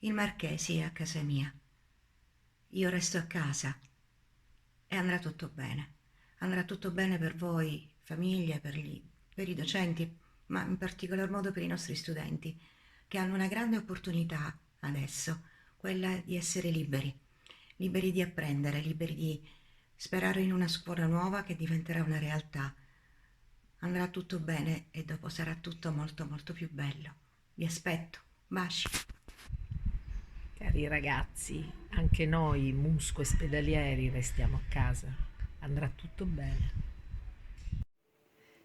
Il Marchesi è a casa mia. Io resto a casa e andrà tutto bene. Andrà tutto bene per voi, famiglie, per i docenti, ma in particolar modo per i nostri studenti, che hanno una grande opportunità adesso, quella di essere liberi, liberi di apprendere, liberi di sperare in una scuola nuova che diventerà una realtà. Andrà tutto bene e dopo sarà tutto molto molto più bello. Vi aspetto. Baci. Cari ragazzi, anche noi, musco e spedalieri, restiamo a casa. Andrà tutto bene.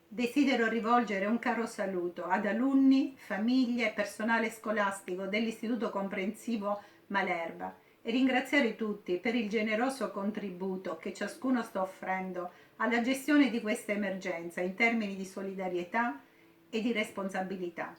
Desidero rivolgere un caro saluto ad alunni, famiglie e personale scolastico dell'Istituto Comprensivo Malerba e ringraziare tutti per il generoso contributo che ciascuno sta offrendo alla gestione di questa emergenza in termini di solidarietà e di responsabilità.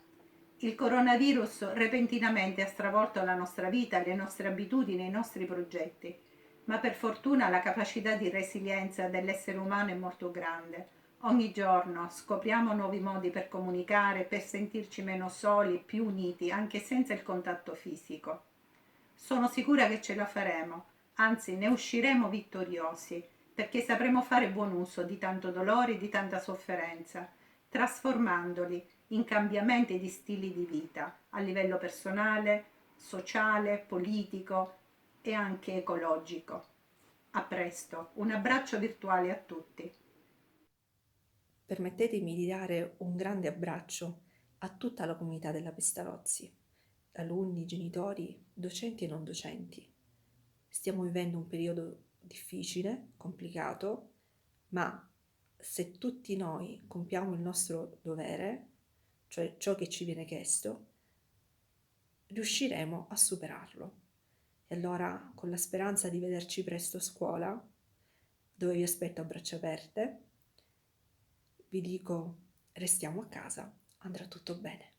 Il coronavirus repentinamente ha stravolto la nostra vita, le nostre abitudini e i nostri progetti, ma per fortuna la capacità di resilienza dell'essere umano è molto grande. Ogni giorno scopriamo nuovi modi per comunicare, per sentirci meno soli, più uniti, anche senza il contatto fisico. Sono sicura che ce la faremo, anzi ne usciremo vittoriosi, perché sapremo fare buon uso di tanto dolore e di tanta sofferenza, trasformandoli in cambiamenti di stili di vita a livello personale, sociale, politico e anche ecologico. A presto, un abbraccio virtuale a tutti. Permettetemi di dare un grande abbraccio a tutta la comunità della Pestalozzi, alunni, genitori, docenti e non docenti. Stiamo vivendo un periodo difficile, complicato, ma se tutti noi compiamo il nostro dovere, cioè ciò che ci viene chiesto, riusciremo a superarlo. E allora, con la speranza di vederci presto a scuola, dove vi aspetto a braccia aperte, vi dico, restiamo a casa, andrà tutto bene.